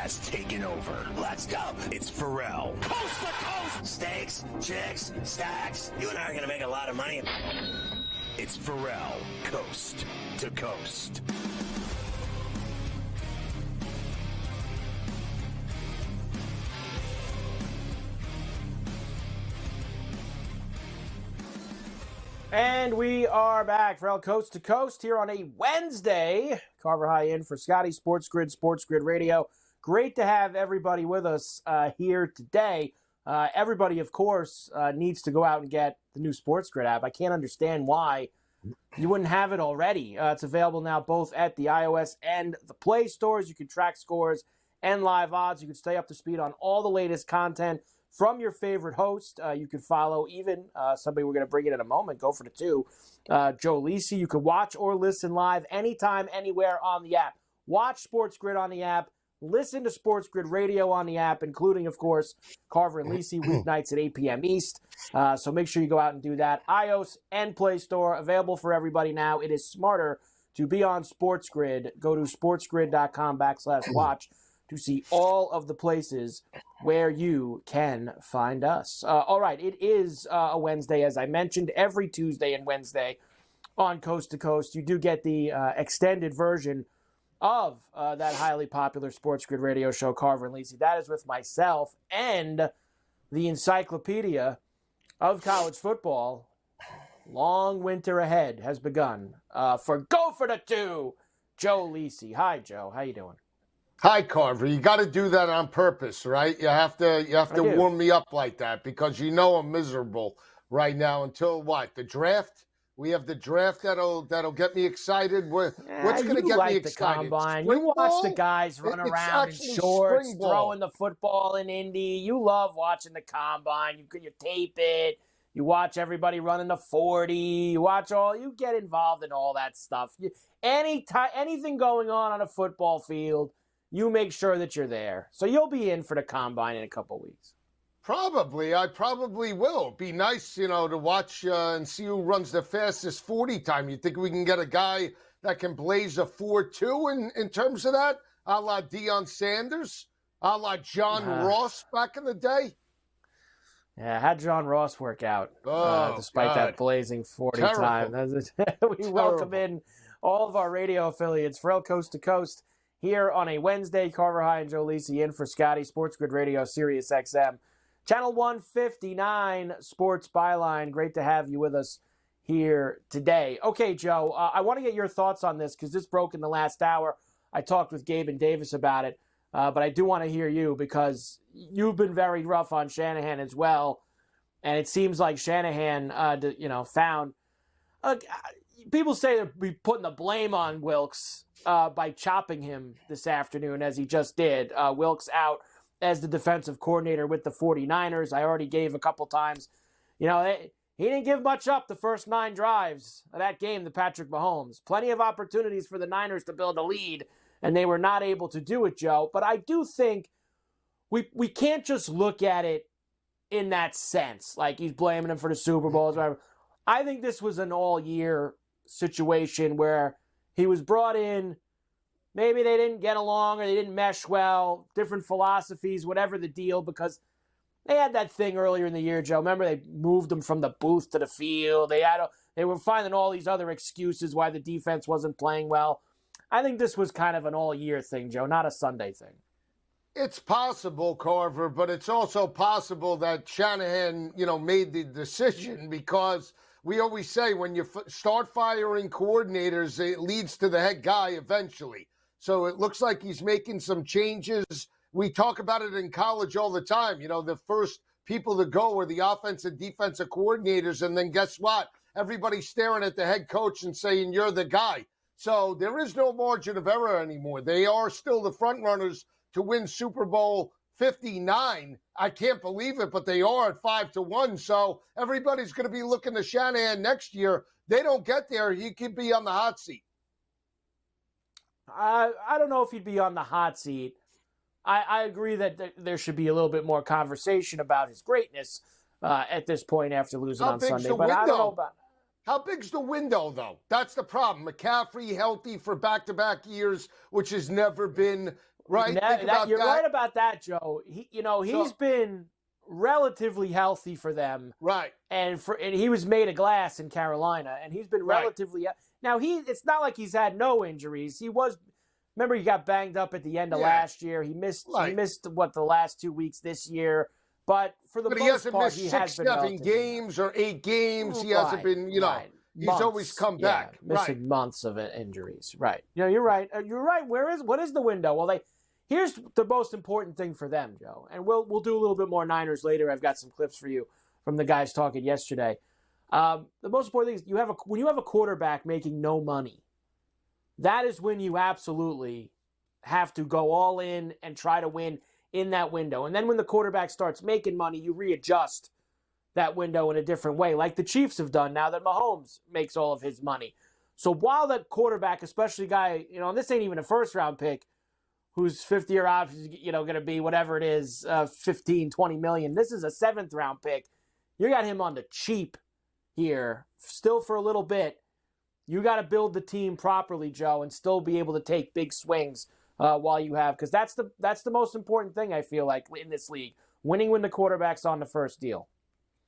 has taken over. Let's go. It's Ferrall. Coast to coast. Steaks, chicks, stacks. You and I are going to make a lot of money. It's Ferrall, coast to coast. And we are back for Coast to Coast here on a Wednesday. Carver High in for Scotty, SportsGrid Radio. Great to have everybody with us here today. Everybody, of course, needs to go out and get the new SportsGrid app. I can't understand why you wouldn't have it already. It's available now both at the iOS and the Play stores. You can track scores and live odds. You can stay up to speed on all the latest content from your favorite host. You can follow even somebody we're going to bring in a moment, go for the two, Joe Lisi. You can watch or listen live anytime, anywhere on the app. Watch SportsGrid on the app. Listen to SportsGrid Radio on the app, including, of course, Carver and Lisi weeknights at 8 p.m. East. So make sure you go out and do that. iOS and Play Store, available for everybody now. It is smarter to be on SportsGrid. Go to sportsgrid.com/watch to see all of the places where you can find us. All right, it is a Wednesday, as I mentioned. Every Tuesday and Wednesday on Coast to Coast, you do get the extended version of that highly popular SportsGrid radio show, Carver and Lisi. That is with myself and the encyclopedia of college football. Long winter ahead has begun for Go for the Two, Joe Lisi. Hi, Joe. How you doing? Hi, Carver. You got to do that on purpose, right? You have to warm me up like that because you know I'm miserable right now until what? The draft? We have the draft that'll get me excited. What's going to get me excited? The combine. You watch the guys run around in shorts, throwing the football in Indy. You love watching the combine. You tape it. You watch everybody running the 40. You get involved in all that stuff. Anything going on a football field, you make sure that you're there. So you'll be in for the combine in a couple weeks. Probably. I probably will. It'd be nice, to watch and see who runs the fastest 40 time. You think we can get a guy that can blaze a 4.2 in terms of that? A la Deion Sanders? A la John Ross back in the day? Yeah, how'd John Ross work out despite that blazing 40 time? We welcome in all of our radio affiliates for Coast to Coast here on a Wednesday. Carver High and Joe Lisi in for Scotty, SportsGrid Radio, Sirius XM. Channel 159, Sports Byline. Great to have you with us here today. Okay, Joe, I want to get your thoughts on this because this broke in the last hour. I talked with Gabe and Davis about it, but I do want to hear you because you've been very rough on Shanahan as well, and it seems like Shanahan, found people say they're putting the blame on Wilks by chopping him this afternoon, as he just did. Wilks out as the defensive coordinator with the 49ers. I already gave a couple times. He didn't give much up the first 9 drives of that game to Patrick Mahomes. Plenty of opportunities for the Niners to build a lead, and they were not able to do it, Joe. But I do think we can't just look at it in that sense, like he's blaming him for the Super Bowls. I think this was an all-year situation where he was brought in. Maybe they didn't get along or they didn't mesh well, different philosophies, whatever the deal, because they had that thing earlier in the year, Joe. Remember, they moved them from the booth to the field. They were finding all these other excuses why the defense wasn't playing well. I think this was kind of an all-year thing, Joe, not a Sunday thing. It's possible, Carver, but it's also possible that Shanahan, made the decision because we always say when you start firing coordinators, it leads to the head guy eventually. So it looks like he's making some changes. We talk about it in college all the time. The first people to go are the offensive and defensive coordinators. And then guess what? Everybody's staring at the head coach and saying, you're the guy. So there is no margin of error anymore. They are still the front runners to win Super Bowl 59. I can't believe it, but they are at 5-1. So everybody's going to be looking to Shanahan next year. They don't get there, he could be on the hot seat. I don't know if he'd be on the hot seat. I agree that there should be a little bit more conversation about his greatness at this point after losing on Sunday. But I don't know about. How big's the window, though? That's the problem. McCaffrey healthy for back-to-back years, which has never been right? You're right about that, Joe. He's been relatively healthy for them, right? And he was made of glass in Carolina, and he's been relatively. Now it's not like he's had no injuries. Remember, he got banged up at the end of last year. He missed the last 2 weeks this year. But for the most part, he has been 7 games or 8 games. He hasn't been, he's always come back. Missing months of injuries. Right. You're right. You're right. What is the window? Well, here's the most important thing for them, Joe. And we'll do a little bit more Niners later. I've got some clips for you from the guys talking yesterday. The most important thing is when you have a quarterback making no money, that is when you absolutely have to go all in and try to win in that window. And then when the quarterback starts making money, you readjust that window in a different way, like the Chiefs have done now that Mahomes makes all of his money. So while that quarterback, especially a guy, and this ain't even a first-round pick, whose fifth-year option is, going to be whatever it is, 15, 20 million. This is a seventh-round pick. You got him on the cheap here, still for a little bit. You got to build the team properly, Joe, and still be able to take big swings while you have, because that's the most important thing, I feel like, in this league, winning when the quarterback's on the first deal.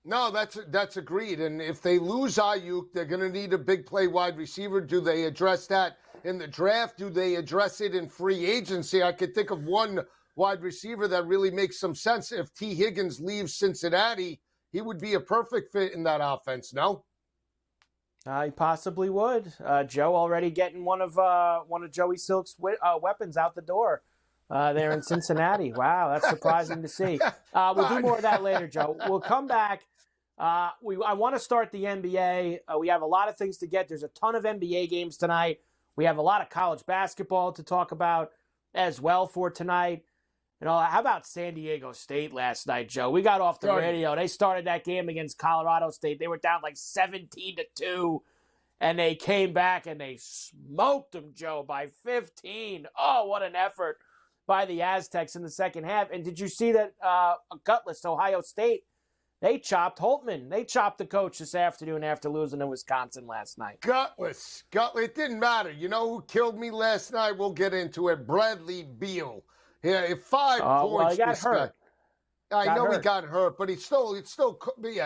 No, that's agreed. And if they lose Ayuk, they're going to need a big play wide receiver. Do they address that in the draft? Do they address it in free agency? I could think of one wide receiver that really makes some sense. If T. Higgins leaves Cincinnati, he would be a perfect fit in that offense, no? He possibly would. Joe already getting one of Joey Silk's weapons out the door there in Cincinnati. Wow, that's surprising to see. We'll do more of that later, Joe. We'll come back. I want to start the NBA. We have a lot of things to get. There's a ton of NBA games tonight. We have a lot of college basketball to talk about as well for tonight. How about San Diego State last night, Joe? We got off the radio. They started that game against Colorado State. They were down like 17-2, and they came back and they smoked them, Joe, by 15. Oh, what an effort by the Aztecs in the second half. And did you see that gutless Ohio State? They chopped Holtman. They chopped the coach this afternoon after losing to Wisconsin last night. Gutless. It didn't matter. You know who killed me last night? We'll get into it. Bradley Beal. Yeah, 5 points. Well, he got hurt. I know he got hurt, but he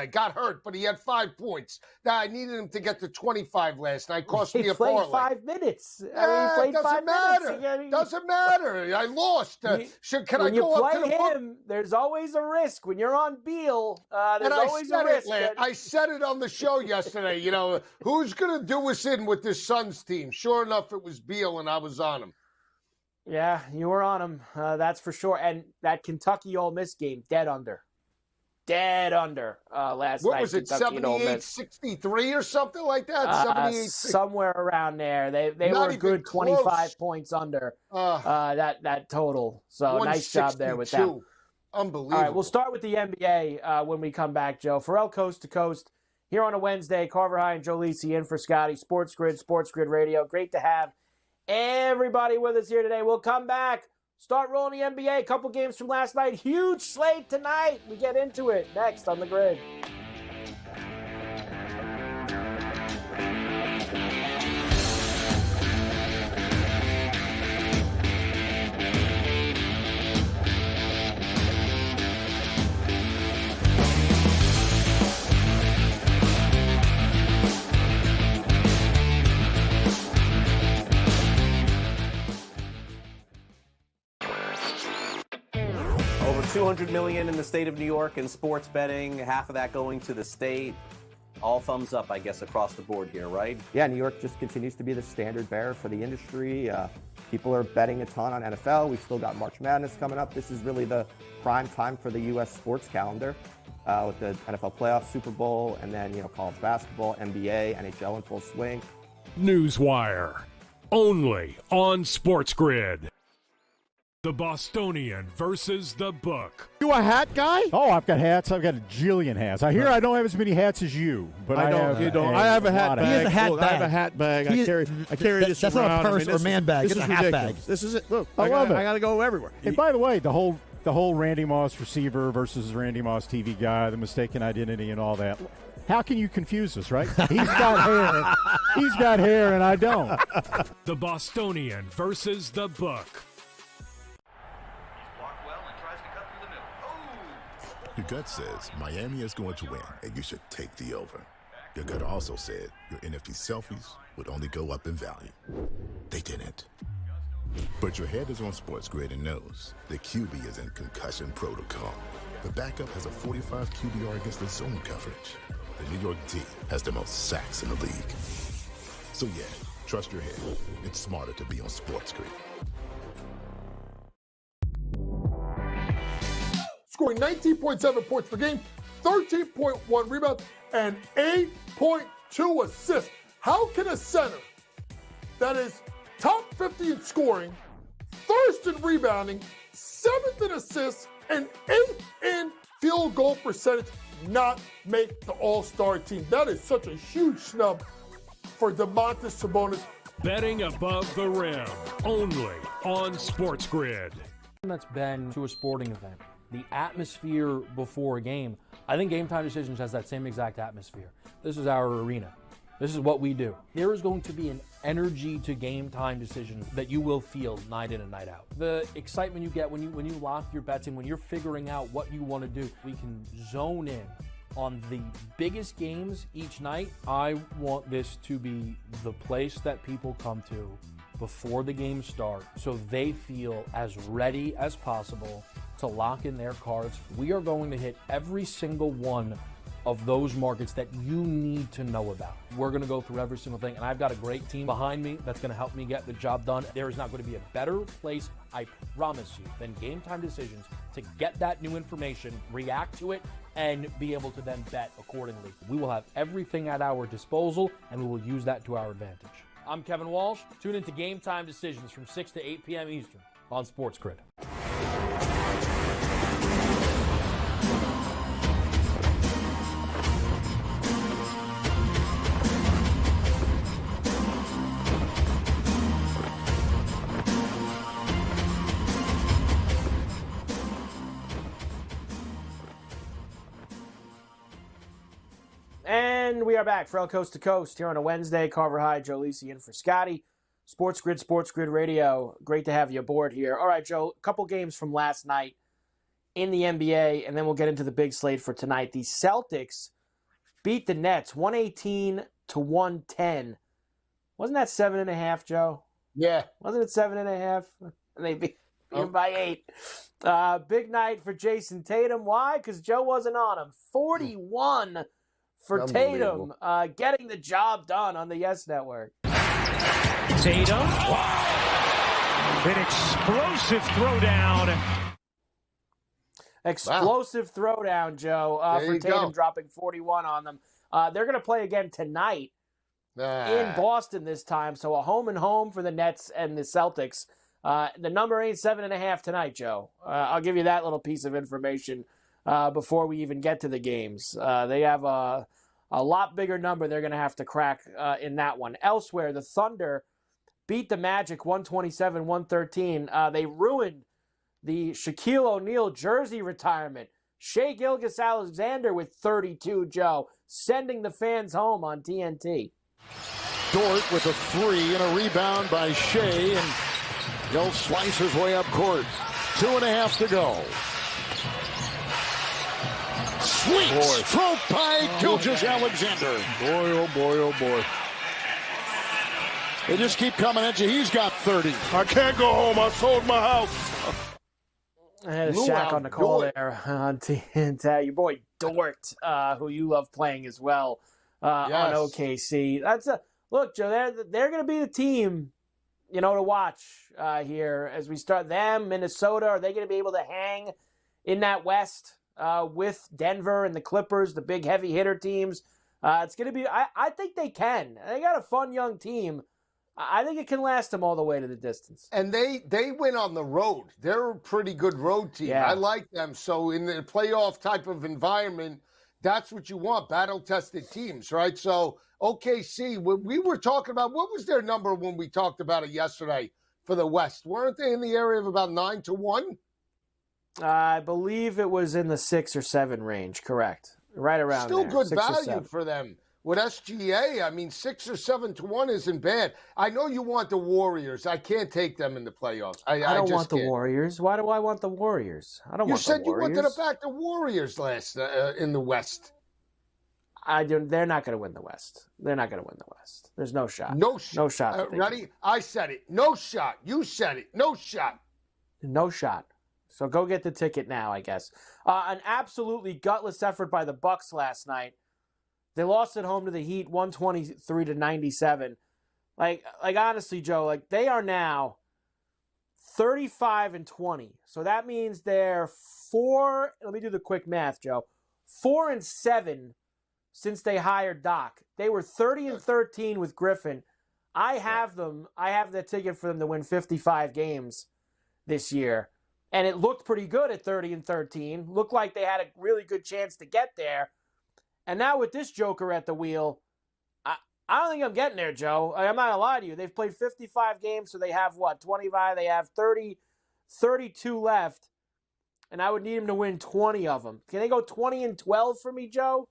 got hurt, but he had 5 points. Now, I needed him to get to 25 last night. Cost me a parlay. He played 5 minutes. He played doesn't matter. Doesn't matter. I lost. Can I go up to the him, there's always a risk. When you're on Beal, there's always a risk. I said it on the show yesterday. Who's going to do us in with this Suns team? Sure enough, it was Beal, and I was on him. Yeah, you were on him. That's for sure. And that Kentucky Ole Miss game, dead under last night. What was it, 78-63 or something like that? 78 somewhere around there. They were a good 25 points under that total. So nice job there with that. Unbelievable. All right, we'll start with the NBA when we come back, Joe. Ferrall Coast to Coast here on a Wednesday. Carver High and Joe Lisi in for Scotty. SportsGrid Radio. Great to have everybody with us here today. We'll come back, start rolling the NBA. A couple games from last night. Huge slate tonight. We get into it next on the Grid. $200 million in the state of New York in sports betting, half of that going to the state. All thumbs up, I guess, across the board here, right? Yeah, New York just continues to be the standard bearer for the industry. People are betting a ton on NFL. We've still got March Madness coming up. This is really the prime time for the U.S. sports calendar with the NFL playoffs, Super Bowl, and then college basketball, NBA, NHL in full swing. Newswire, only on SportsGrid. The Bostonian versus the Book. You a hat guy? Oh, I've got hats. I've got a jillion hats. I hear I don't have as many hats as you, but I don't. You don't. I have a hat bag. He has a hat bag. I have a hat bag. I carry this that's around. That's not a purse or man bag. It's a hat bag. This is it. Look, I love it. I got to go everywhere. And by the way, the whole Randy Moss receiver versus Randy Moss TV guy, the mistaken identity, and all that. How can you confuse us, right? He's got hair. He's got hair, and I don't. The Bostonian versus the Book. Your gut says Miami is going to win, and you should take the over. Your gut also said your NFT selfies would only go up in value. They didn't. But your head is on SportsGrid and knows the QB is in concussion protocol. The backup has a 45 QBR against the zone coverage. The New York D has the most sacks in the league. So yeah, trust your head. It's smarter to be on SportsGrid. Scoring 19.7 points per game, 13.1 rebounds, and 8.2 assists. How can a center that is top 50 in scoring, first in rebounding, 7th in assists, and 8th in field goal percentage not make the All-Star team? That is such a huge snub for Domantas Sabonis. Betting above the rim, only on SportsGrid. That's been to a sporting event. The atmosphere before a game, I think Game Time Decisions has that same exact atmosphere. This is our arena. This is what we do. There is going to be an energy to Game Time Decisions that you will feel night in and night out. The excitement you get when you lock your bets in, when you're figuring out what you want to do, we can zone in on the biggest games each night. I want this to be the place that people come to before the games start so they feel as ready as possible to lock in their cards. We are going to hit every single one of those markets that you need to know about. We're going to go through every single thing, and I've got a great team behind me that's going to help me get the job done. There is not going to be a better place, I promise you, than Game Time Decisions to get that new information, react to it, and be able to then bet accordingly. We will have everything at our disposal, and we will use that to our advantage. I'm Kevin Walsh. Tune into Game Time Decisions from 6 to 8 p.m. Eastern on SportsGrid. And we are back. Ferrall Coast to Coast here on a Wednesday. Carver High, Joe Lisi in for Scotty. SportsGrid Radio. Great to have you aboard here. All right, Joe, a couple games from last night in the NBA, and then we'll get into the big slate for tonight. The Celtics beat the Nets 118-110. Wasn't that 7.5, Joe? Yeah. Wasn't it 7.5? And they beat him by 8. Big night for Jason Tatum. Why? Because Joe wasn't on him. 41 for Tatum, getting the job done on the Yes Network. Tatum. Wow. An explosive throwdown. Explosive throwdown, Joe, for Tatum dropping 41 on them. They're going to play again tonight in Boston this time, so a home and home for the Nets and the Celtics. The number ain't 7.5 tonight, Joe. I'll give you that little piece of information before we even get to the games. They have a lot bigger number they're going to have to crack in that one. Elsewhere, the Thunder beat the Magic 127-113. They ruined the Shaquille O'Neal jersey retirement. Shai Gilgeous-Alexander with 32, Joe, sending the fans home on TNT. Dort with a 3 and a rebound by Shai, and he'll slice his way up court. 2.5 to go. Sweet stroke by Gilgeous-Alexander. Boy, oh boy, oh boy. They just keep coming at you. He's got 30. I can't go home. I sold my house. I had a Shaq on the call there on TNT. Your boy Dort, who you love playing as well on OKC. Look, Joe. They're going to be the team, to watch here as we start. Them, Minnesota. Are they going to be able to hang in that West with Denver and the Clippers, the big heavy hitter teams? It's going to be. I think they can. They got a fun young team. I think it can last them all the way to the distance. And they win on the road. They're a pretty good road team. Yeah. I like them. So in the playoff type of environment, that's what you want, battle-tested teams, right? So OKC, we were talking about, what was their number when we talked about it yesterday for the West? Weren't they in the area of about 9-1? I believe it was in the 6 or 7 range, correct. Right around Still there. Good value for them. with SGA. I mean, 6 or 7 to 1 isn't bad. I know you want the Warriors. I can't take them in the playoffs. I don't just want the can't. Warriors. Why do I want the Warriors? I don't want the Warriors. You said you wanted to back the Warriors last in the West. They're not going to win the West. They're not going to win the West. There's no shot. No shot. Ready? I said it. No shot. You said it. No shot. No shot. So go get the ticket now, I guess. An absolutely gutless effort by the Bucks last night. They lost at home to the Heat, 123-97. Like honestly, Joe, like they are now 35-20. So that means they're 4. Let me do the quick math, Joe. 4-7 since they hired Doc. They were 30-13 with Griffin. I have them. I have the ticket for them to win 55 games this year. And it looked pretty good at 30-13. Looked like they had a really good chance to get there. And now with this joker at the wheel, I don't think I'm getting there, Joe. I'm not going to lie to you. They've played 55 games, so they have, 25? They have 32 left. And I would need them to win 20 of them. Can they go 20-12 for me, Joe?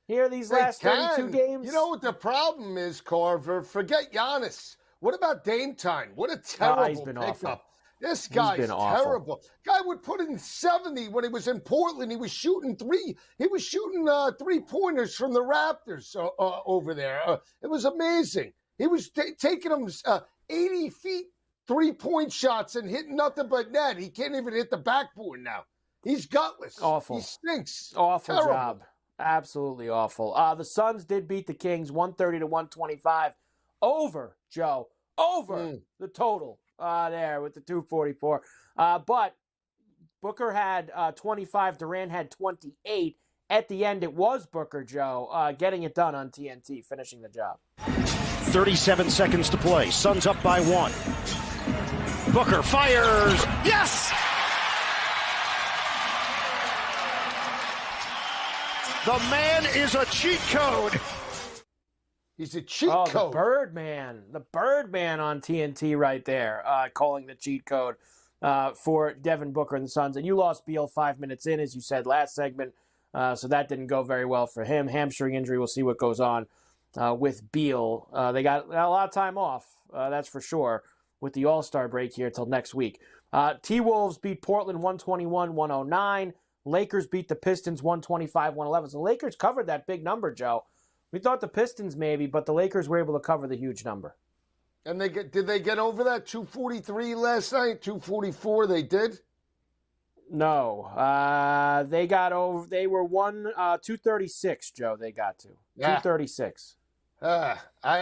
Here, these last 32 games? You know what the problem is, Carver? Forget Giannis. What about Dame time? What a terrible he's been pickup. awful. This guy's terrible. Guy would put in 70 when he was in Portland. He was shooting 3-pointers from the Raptors over there. It was amazing. He was taking them 80 feet 3-point shots and hitting nothing but net. He can't even hit the backboard now. He's gutless. Awful. He stinks. Awful Terrible. job. Absolutely awful. The Suns did beat the Kings 130-125 over, Joe. Over the total. There with the 244. But Booker had 25. Durant had 28. At the end, it was Booker, Joe, getting it done on TNT, finishing the job. 37 seconds to play. Suns up by 1. Booker fires. Yes! The man is a cheat code. He's a cheat code. The Birdman. The Birdman on TNT right there, calling the cheat code for Devin Booker and the Suns. And you lost Beal 5 minutes in, as you said last segment, so that didn't go very well for him. Hamstring injury, we'll see what goes on with Beal. They got a lot of time off, that's for sure, with the All-Star break here till next week. T-Wolves beat Portland 121-109. Lakers beat the Pistons 125-111. So the Lakers covered that big number, Joe. We thought the Pistons maybe, but the Lakers were able to cover the huge number. And did they get over that 243 last night? 244 they did? No. They got over. They were 236, Joe, they got to. Yeah. 236.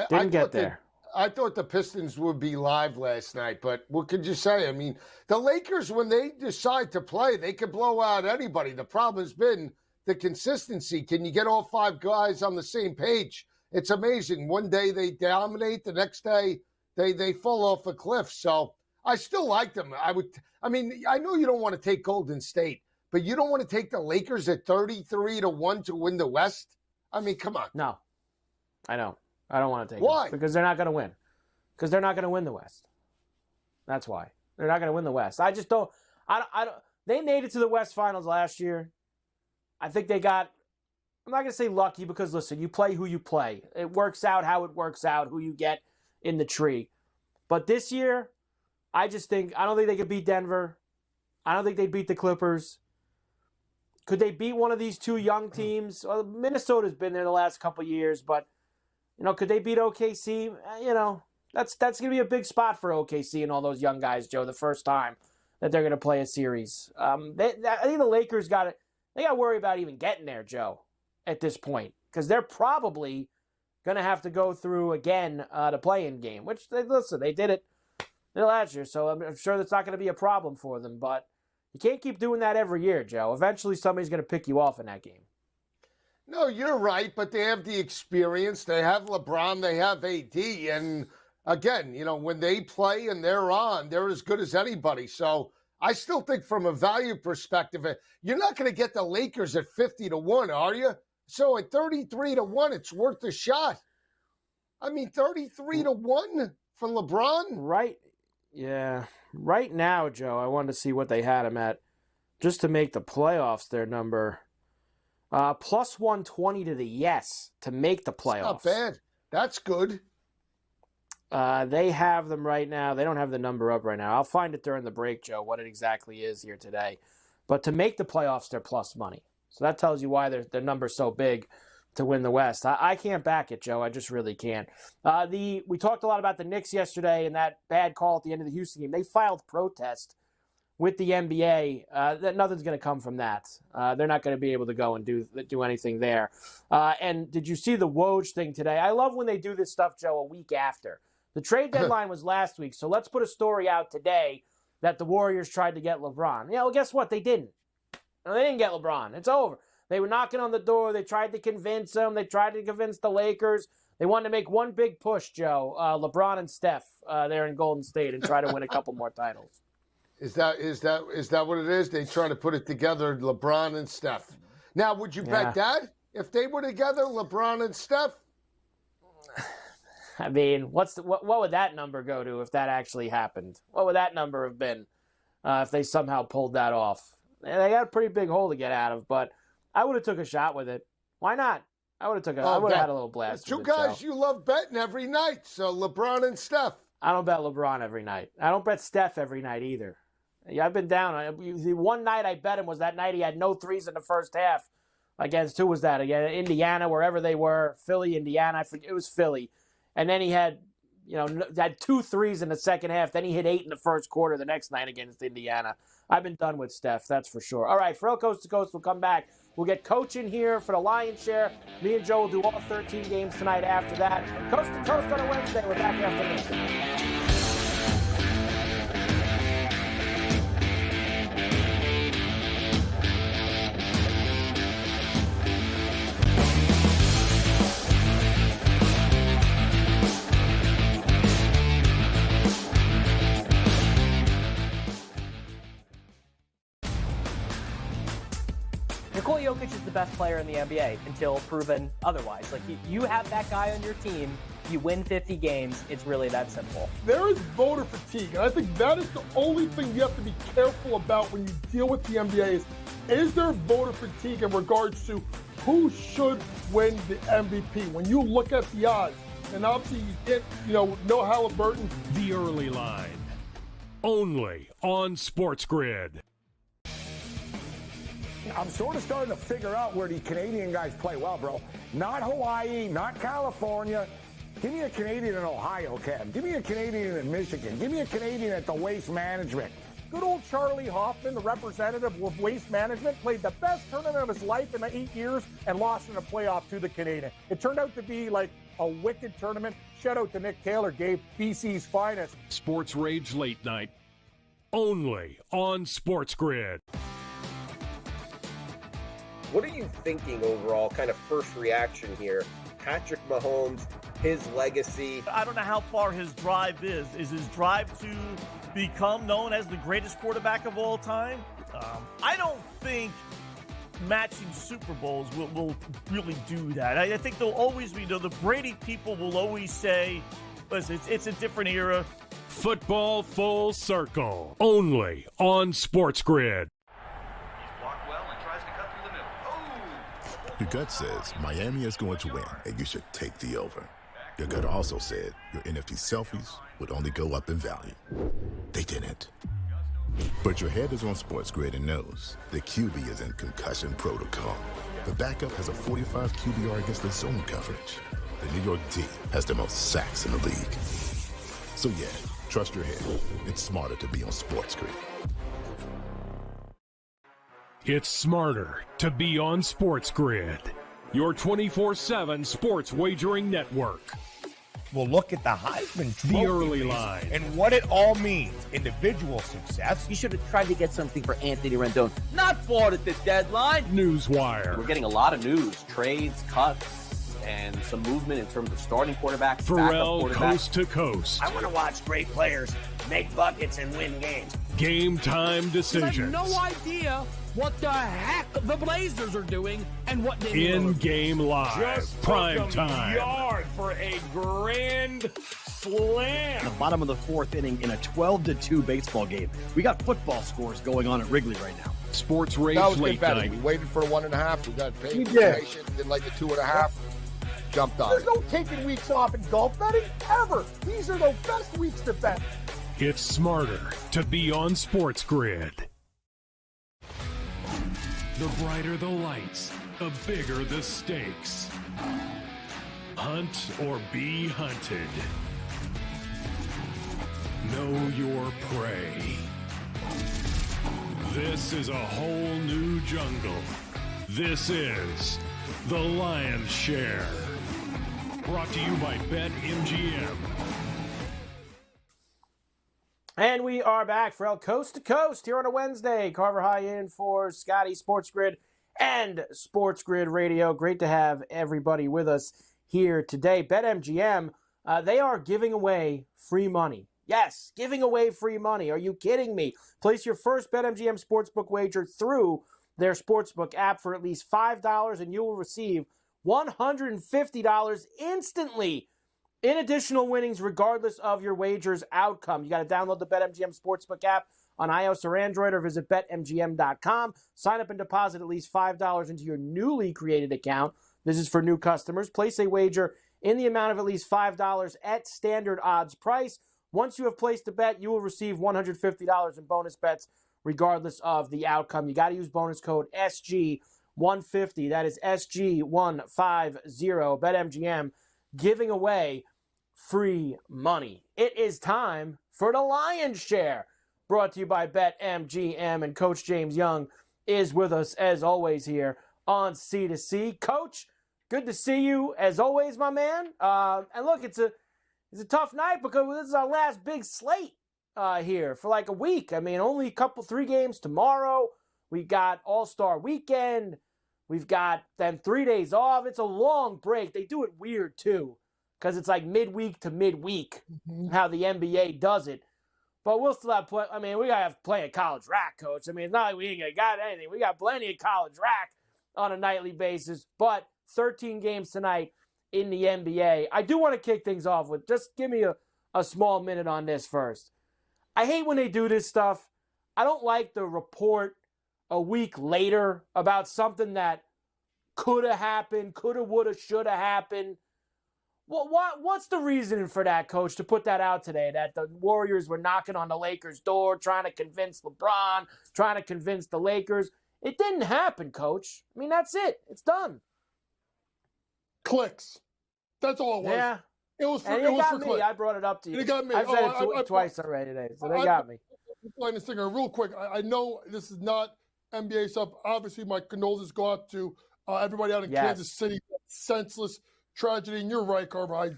Didn't get there. I thought the Pistons would be live last night, but what could you say? I mean, the Lakers, when they decide to play, they could blow out anybody. The problem has been the consistency. Can you get all 5 guys on the same page? It's amazing. One day they dominate, the next day they fall off a cliff. So I still like them. I know you don't want to take Golden State, but you don't want to take the Lakers at 33-1 to win the West? I mean, come on. No. I know. I don't want to take Why? them. Because they're not going to win. Because they're not going to win the West. That's why. They're not going to win the West. I just don't. I don't. They made it to the West Finals last year. I think they got, I'm not going to say lucky because, listen, you play who you play. It works out how it works out, who you get in the tree. But this year, I don't think they could beat Denver. I don't think they beat the Clippers. Could they beat one of these 2 young teams? Well, Minnesota's been there the last couple of years, but, could they beat OKC? That's going to be a big spot for OKC and all those young guys, Joe, the first time that they're going to play a series. I think the Lakers got it. They got to worry about even getting there, Joe, at this point, because they're probably going to have to go through again the play-in game, which, they did it last year, so I'm sure that's not going to be a problem for them, but you can't keep doing that every year, Joe. Eventually somebody's going to pick you off in that game. No, you're right, but they have the experience. They have LeBron, they have AD, and again, when they play and they're on, they're as good as anybody, so I still think from a value perspective, you're not going to get the Lakers at 50-1, are you? So at 33-1, it's worth a shot. I mean, 33-1 for LeBron? Right. Yeah. Right now, Joe, I wanted to see what they had him at just to make the playoffs, their number. Plus 120 to the yes to make the playoffs. Not bad. That's good. They have them right now. They don't have the number up right now. I'll find it during the break, Joe, what it exactly is here today. But to make the playoffs, they're plus money. So that tells you why their number's so big to win the West. I can't back it, Joe. I just really can't. We talked a lot about the Knicks yesterday and that bad call at the end of the Houston game. They filed protest with the NBA. That nothing's going to come from that. They're not going to be able to go and do anything there. And did you see the Woj thing today? I love when they do this stuff, Joe, a week after. The trade deadline was last week, so let's put a story out today that the Warriors tried to get LeBron. Yeah, well, guess what? They didn't. No, they didn't get LeBron. It's over. They were knocking on the door. They tried to convince him. They tried to convince the Lakers. They wanted to make one big push, Joe, LeBron and Steph there in Golden State and try to win a couple more titles. Is that what it is? They try to put it together, LeBron and Steph. Now, would you bet that if they were together, LeBron and Steph? I mean, what would that number go to if that actually happened? What would that number have been if they somehow pulled that off? They got a pretty big hole to get out of, but I would have took a shot with it. Why not? I would have had a little blast. Two guys you love betting every night, so LeBron and Steph. I don't bet LeBron every night. I don't bet Steph every night either. Yeah, I've been down. The one night I bet him was that night he had no threes in the first half against, who was that? Again, Indiana, wherever they were, Philly, Indiana. I forget, it was Philly. And then he had 2 threes in the second half. Then he hit 8 in the first quarter the next night against Indiana. I've been done with Steph, that's for sure. All right, Ferrall Coast to Coast will come back. We'll get Coach in here for the lion's share. Me and Joe will do all 13 games tonight after that. Coast to Coast on a Wednesday. We're back after this. Nikola Jokic is the best player in the NBA until proven otherwise. Like, you have that guy on your team, you win 50 games, it's really that simple. There is voter fatigue, and I think that is the only thing you have to be careful about when you deal with the NBA is there voter fatigue in regards to who should win the MVP? When you look at the odds, and obviously you get, no Halliburton. The Early Line, only on SportsGrid. I'm sort of starting to figure out where the Canadian guys play well, bro. Not Hawaii, not California. Give me a Canadian in Ohio, Kev. Give me a Canadian in Michigan. Give me a Canadian at the Waste Management. Good old Charlie Hoffman, the representative of Waste Management, played the best tournament of his life in the 8 years and lost in a playoff to the Canadian. It turned out to be like a wicked tournament. Shout out to Nick Taylor, gave BC's finest. Sports Rage Late Night, only on SportsGrid. What are you thinking overall, kind of first reaction here? Patrick Mahomes, his legacy. I don't know how far his drive is. Is his drive to become known as the greatest quarterback of all time? I don't think matching Super Bowls will really do that. I think there'll always be, the Brady people will always say, listen, it's a different era. Football Full Circle, only on SportsGrid. Your gut says Miami is going to win, and you should take the over. Your gut also said your NFT selfies would only go up in value. They didn't. But your head is on SportsGrid and knows the QB is in concussion protocol. The backup has a 45 QBR against the zone coverage. The New York D has the most sacks in the league. So yeah, trust your head. It's smarter to be on SportsGrid. It's smarter to be on SportsGrid, your 24/7 sports wagering network. Well, look at the Heisman Trophy. The Early Line. And what it all means. Individual success. You should have tried to get something for Anthony Rendon. Not bought at the deadline. Newswire. We're getting a lot of news, trades, cuts, and some movement in terms of starting quarterbacks, Ferrall backup quarterbacks. Coast to Coast. I want to watch great players make buckets and win games. Game time decisions. I have no idea what the heck the Blazers are doing and what they In-game live, just prime time. Yard for a grand slam. In the bottom of the fourth inning in a 12-2 baseball game. We got football scores going on at Wrigley right now. Sports Rage That was Late good betting. Night. We waited for 1.5. We got paid. We did. Did like the 2.5. Jumped on There's it. no taking weeks off in golf betting ever. These are the best weeks to bet. It's smarter to be on SportsGrid. The brighter the lights, the bigger the stakes. Hunt or be hunted. Know your prey. This is a whole new jungle. This is The Lion's Share. Brought to you by BetMGM. And we are back for Coast to Coast here on a Wednesday. Carver High in for Scotty, SportsGrid, and SportsGrid Radio. Great to have everybody with us here today. BetMGM, they are giving away free money. Yes, giving away free money. Are you kidding me? Place your first BetMGM Sportsbook wager through their Sportsbook app for at least $5, and you will receive $150 instantly in additional winnings regardless of your wager's outcome. You got to download the BetMGM Sportsbook app on iOS or Android or visit BetMGM.com. Sign up and deposit at least $5 into your newly created account. This is for new customers. Place a wager in the amount of at least $5 at standard odds price. Once you have placed a bet, you will receive $150 in bonus bets regardless of the outcome. You got to use bonus code SG150. That is SG150. BetMGM giving away free money. It is time for the Lion's Share, brought to you by BetMGM, and Coach James Young is with us as always here on C2C. Coach, good to see you as always, my man. And look, it's a tough night because this is our last big slate here for like a week. I mean, only three games tomorrow. We got All-Star Weekend. We've got then 3 days off. It's a long break. They do it weird too, because it's like midweek to midweek, how the NBA does it. But we'll still have play. I mean, we got to play a college rack, Coach. I mean, it's not like we ain't got anything. We got plenty of college rack on a nightly basis. But 13 games tonight in the NBA. I do want to kick things off with, just give me a small minute on this first. I hate when they do this stuff. I don't like the report a week later about something that could have happened, coulda, woulda, shoulda happened. What's the reasoning for that, Coach, to put that out today, that the Warriors were knocking on the Lakers' door, trying to convince LeBron, trying to convince the Lakers? It didn't happen, Coach. I mean, that's it. It's done. Clicks. That's all it was. Yeah. It was for, and it was got for me. clicks. I brought it up to you. It got me. I've said it twice already today, so they got me. Playing this thing real quick. I know this is not NBA stuff. Obviously, my condolences go out to everybody out in Kansas City. Senseless tragedy. And you're right, Carver.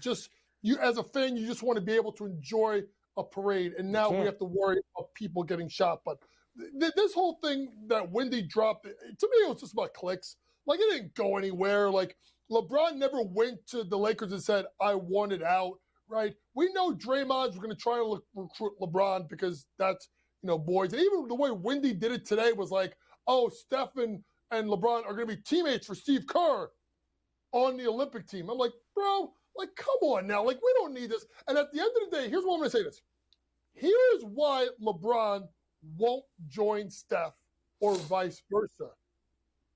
You as a fan, you just want to be able to enjoy a parade, and now we have to worry about people getting shot. But this whole thing that Wendy dropped, to me, it was just about clicks. Like, it didn't go anywhere. Like, LeBron never went to the Lakers and said, I want it out, right? We know Draymond's going to try to recruit LeBron because that's, boys. And even the way Wendy did it today was like, oh, Steph and LeBron are going to be teammates for Steve Kerr on the Olympic team. I'm like, bro, like, come on now. Like, we don't need this. And at the end of the day, here's what I'm going to say this. Here's why LeBron won't join Steph or vice versa.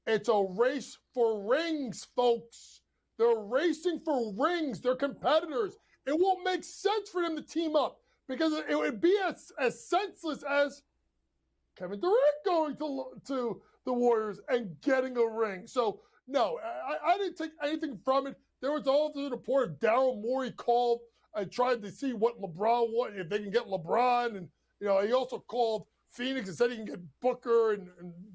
It's a race for rings, folks. They're racing for rings. They're competitors. It won't make sense for them to team up because it would be as senseless as Kevin Durant going to the Warriors and getting a ring. So, no, I didn't take anything from it. There was all the report Daryl Morey called and tried to see what LeBron wanted, if they can get LeBron. And, he also called Phoenix and said he can get Booker and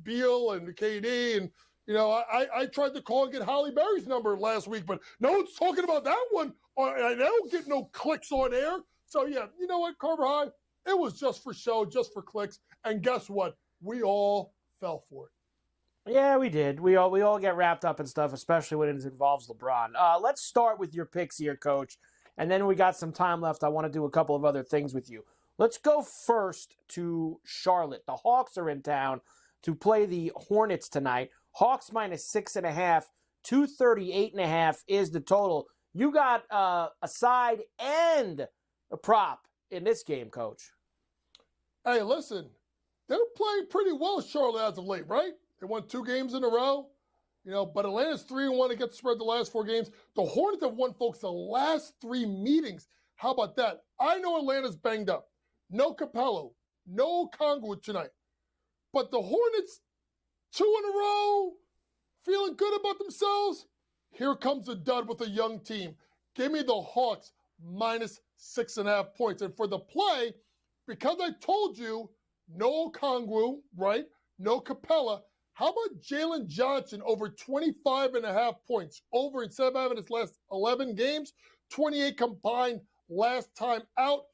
Beal and KD. And, I tried to call and get Halle Berry's number last week, but no one's talking about that one. I don't get no clicks on air. So, yeah, you know what, Carver High? It was just for show, just for clicks. And guess what? We all fell for it. Yeah, we did. We all get wrapped up in stuff, especially when it involves LeBron. Let's start with your picks here, Coach. And then we got some time left. I want to do a couple of other things with you. Let's go first to Charlotte. The Hawks are in town to play the Hornets tonight. Hawks -6.5, 238.5 is the total. You got a side and a prop in this game, Coach? Hey, listen, they're playing pretty well, Charlotte, as of late, right? They won 2 games in a row. But Atlanta's 3-1 against the spread the last 4 games. The Hornets have won, folks, the last 3 meetings. How about that? I know Atlanta's banged up. No Capello, no Okongwu tonight. But the Hornets, 2 in a row, feeling good about themselves. Here comes the dud with a young team. Give me the Hawks minus 6.5 points. And for the play, because I told you, no Okongwu, right? No Capella. How about Jalen Johnson over 25.5 points? Over instead of having his last 11 games, 28 combined last time out.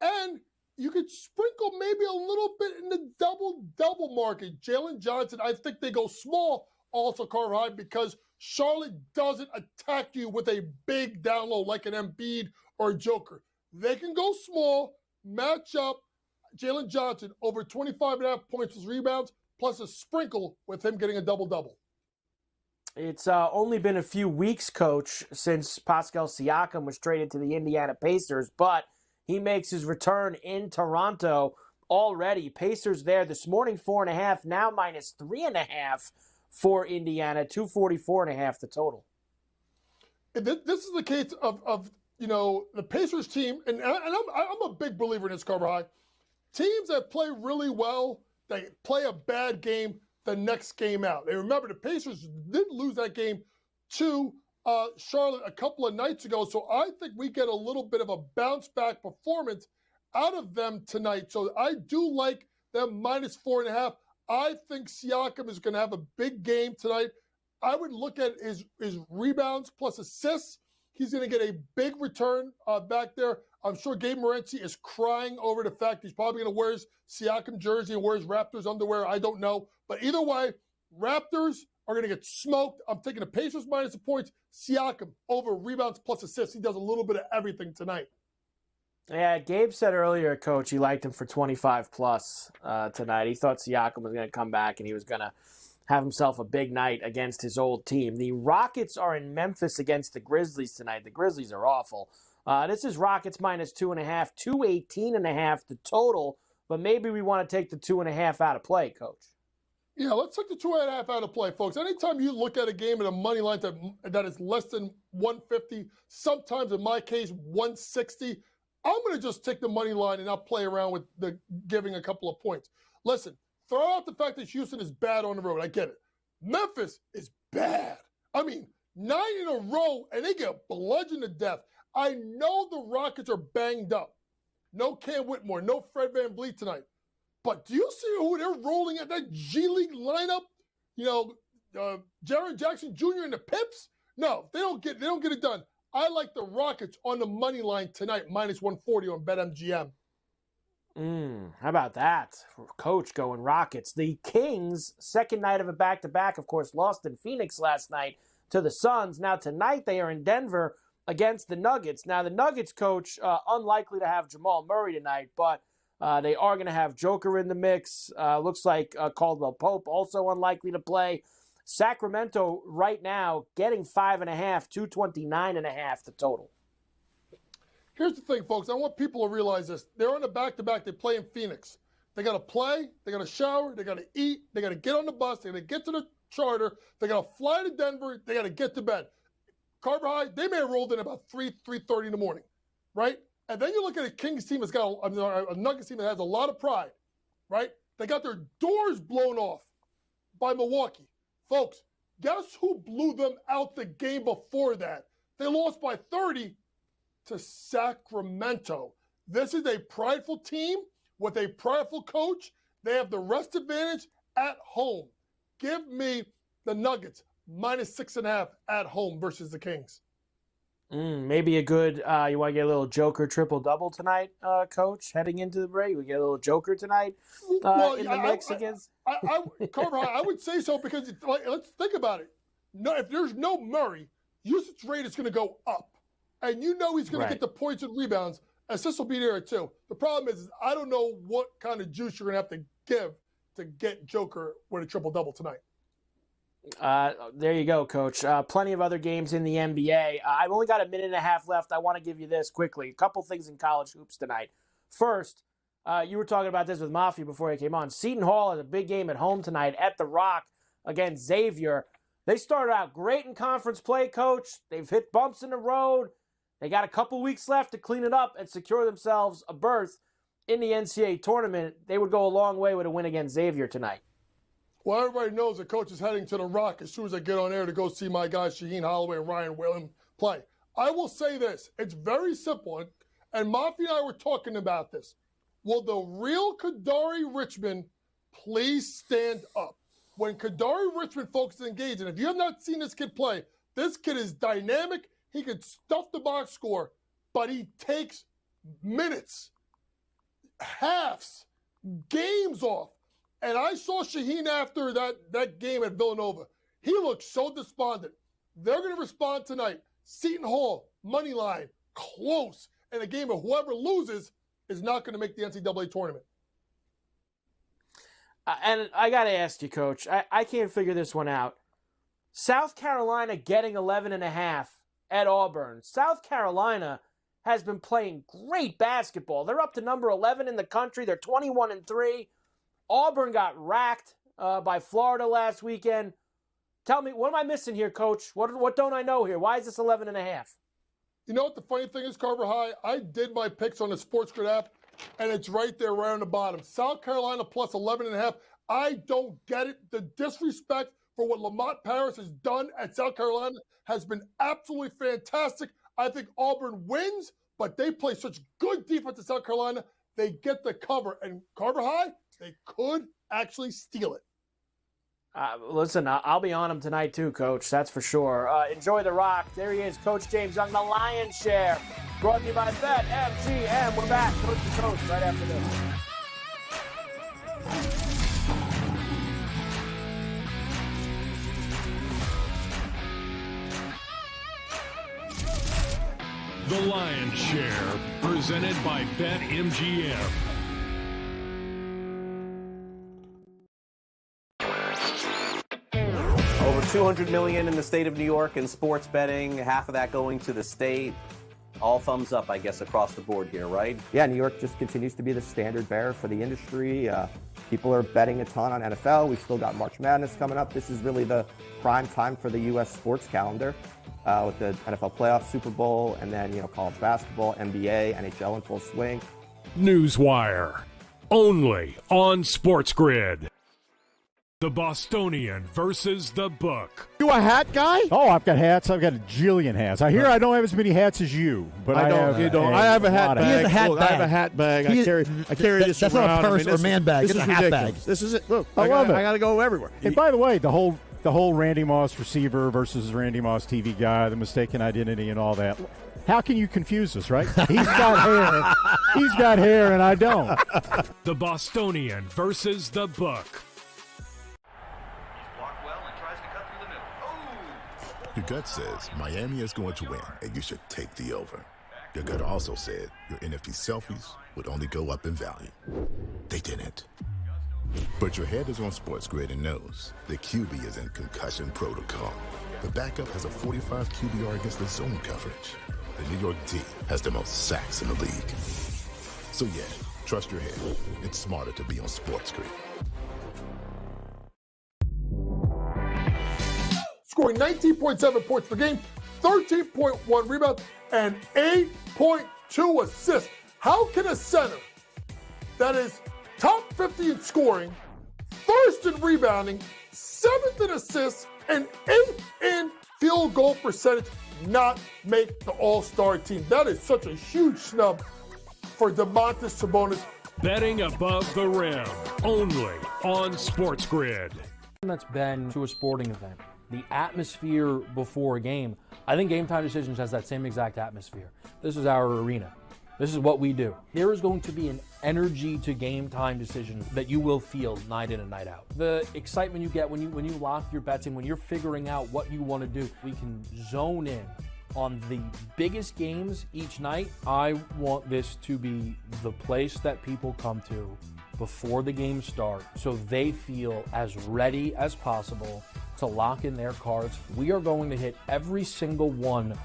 And you could sprinkle maybe a little bit in the double-double market. Jalen Johnson, I think they go small also, Carver High, because Charlotte doesn't attack you with a big down low like an Embiid or a Joker. They can go small, match up Jalen Johnson over 25.5 points with rebounds, plus a sprinkle with him getting a double-double. It's only been a few weeks, Coach, since Pascal Siakam was traded to the Indiana Pacers, but he makes his return in Toronto already. Pacers there this morning, 4.5, now minus 3.5 for Indiana, 244.5 the total. This is the case of the Pacers team, and I'm a big believer in this, Carver High. Teams that play really well, they play a bad game the next game out. And remember, the Pacers didn't lose that game to Charlotte a couple of nights ago, so I think we get a little bit of a bounce-back performance out of them tonight. So I do like them minus 4.5. I think Siakam is going to have a big game tonight. I would look at his rebounds plus assists. He's going to get a big return back there. I'm sure Gabe Morency is crying over the fact he's probably going to wear his Siakam jersey and wear his Raptors underwear. I don't know. But either way, Raptors are going to get smoked. I'm taking the Pacers minus the points. Siakam over rebounds plus assists. He does a little bit of everything tonight. Yeah, Gabe said earlier, Coach, he liked him for 25-plus tonight. He thought Siakam was going to come back and he was going to have himself a big night against his old team. The Rockets are in Memphis against the Grizzlies tonight. The Grizzlies are awful. This is Rockets minus 2.5, 218.5 the total, but maybe we want to take the 2.5 out of play, Coach. Yeah, let's take the 2.5 out of play, folks. Anytime you look at a game at a money line that is less than 150, sometimes in my case 160, I'm going to just take the money line and not play around with the giving a couple of points. Listen, throw out the fact that Houston is bad on the road. I get it. Memphis is bad. I mean, 9 in a row, and they get bludgeoned to death. I know the Rockets are banged up. No Cam Whitmore, no Fred VanVleet tonight. But do you see who they're rolling at that G League lineup? Jaren Jackson Jr. and the Pips? No, they don't get it done. I like the Rockets on the money line tonight, minus 140 on BetMGM. How about that? Coach going Rockets. The Kings, second night of a back-to-back, of course, lost in Phoenix last night to the Suns. Now tonight they are in Denver against the Nuggets. Now the Nuggets, Coach, unlikely to have Jamal Murray tonight, but they are going to have Joker in the mix. Looks like Caldwell Pope also unlikely to play. Sacramento right now getting 5.5, 229.5 the total. Here's the thing, folks. I want people to realize this. They're on a back-to-back. They play in Phoenix. They got to play. They got to shower. They got to eat. They got to get on the bus. They got to get to the charter. They got to fly to Denver. They got to get to bed. Carver High, they may have rolled in about 3:30 in the morning, right? And then you look at a Kings team that's got a Nuggets team that has a lot of pride, right? They got their doors blown off by Milwaukee. Folks, guess who blew them out the game before that? They lost by 30 to Sacramento. This is a prideful team with a prideful coach. They have the rest advantage at home. Give me the Nuggets minus 6.5 at home versus the Kings. Maybe a good, you want to get a little Joker triple-double tonight, Coach, heading into the break? We get a little Joker tonight in the mix against? Carver, I would say so because, let's think about it. No, if there's no Murray, usage rate is going to go up. And you know he's going to get the points and rebounds. Assists will be there too. The problem is I don't know what kind of juice you're going to have to give to get Joker with a triple-double tonight. There you go, Coach. Plenty of other games in the NBA. I've only got a minute and a half left. I want to give you this quickly. A couple things in college hoops tonight. First, you were talking about this with Mafia before I came on. Seton Hall has a big game at home tonight at the Rock against Xavier. They started out great in conference play, Coach. They've hit bumps in the road. They got a couple weeks left to clean it up and secure themselves a berth in the NCAA tournament. They would go a long way with a win against Xavier tonight. Well, everybody knows the coach is heading to the Rock as soon as I get on air to go see my guys Shaheen Holloway and Ryan Whalen play. I will say this. It's very simple, and Mafia and I were talking about this. Will the real Kadari Richmond please stand up? When Kadari Richmond folks engage, and if you have not seen this kid play, this kid is dynamic. He could stuff the box score, but he takes minutes, halves, games off. And I saw Shaheen after that game at Villanova. He looked so despondent. They're going to respond tonight. Seton Hall, money line, close. And a game of whoever loses is not going to make the NCAA tournament. And I got to ask you, Coach, I can't figure this one out. South Carolina getting 11.5 at Auburn. South Carolina has been playing great basketball. They're up to number 11 in the country. They're 21-3. Auburn got racked by Florida last weekend. Tell me, what am I missing here, Coach? What don't I know here? Why is this 11.5? You know what the funny thing is, Carver High? I did my picks on the SportsGrid app, and it's right there, right on the bottom. South Carolina plus 11.5. I don't get it. The disrespect for what Lamont Paris has done at South Carolina has been absolutely fantastic. I think Auburn wins, but they play such good defense at South Carolina. They get the cover. And Carver High, they could actually steal it. Listen, I'll be on them tonight too, Coach. That's for sure. Enjoy the Rock. There he is, Coach James Young, the Lion's Share. Brought to you by BetMGM. We're back coast to coast right after this. The Lion's Share, presented by BetMGM. Over $200 million in the state of New York in sports betting, half of that going to the state. All thumbs up, I guess, across the board here, right? Yeah, New York just continues to be the standard bearer for the industry. People are betting a ton on NFL. We've still got March Madness coming up. This is really the prime time for the U.S. sports calendar with the NFL playoffs, Super Bowl, and then college basketball, NBA, NHL in full swing. Newswire, only on SportsGrid. The Bostonian versus the Book. You a hat guy? Oh, I've got hats. I've got a jillion hats. I hear I don't have as many hats as you, but I don't. You don't. I have a hat bag. He has a hat bag. I have a hat bag. I carry this around. That's not a purse or man bag. It's a hat bag. This is it. Look, I love it. I got to go everywhere. And by the way, the whole Randy Moss receiver versus Randy Moss TV guy, the mistaken identity and all that. How can you confuse us, right? He's got hair. He's got hair, and I don't. The Bostonian versus the Book. Your gut says Miami is going to win, and you should take the over. Your gut also said your NFT selfies would only go up in value. They didn't. But your head is on SportsGrid and knows the QB is in concussion protocol. The backup has a 45 QBR against the zone coverage. The New York D has the most sacks in the league. So yeah, trust your head. It's smarter to be on SportsGrid. Scoring 19.7 points per game, 13.1 rebounds, and 8.2 assists. How can a center that is top 50 in scoring, first in rebounding, 7th in assists, and 8th in field goal percentage not make the All-Star team? That is such a huge snub for Domantas Sabonis. Betting above the rim, only on SportsGrid. That's been to a sporting event. The atmosphere before a game, I think Game Time Decisions has that same exact atmosphere. This is our arena. This is what we do. There is going to be an energy to Game Time Decisions that you will feel night in and night out. The excitement you get when you lock your bets in, when you're figuring out what you want to do, we can zone in on the biggest games each night. I want this to be the place that people come to before the games start so they feel as ready as possible to lock in their cards. We are going to hit every single one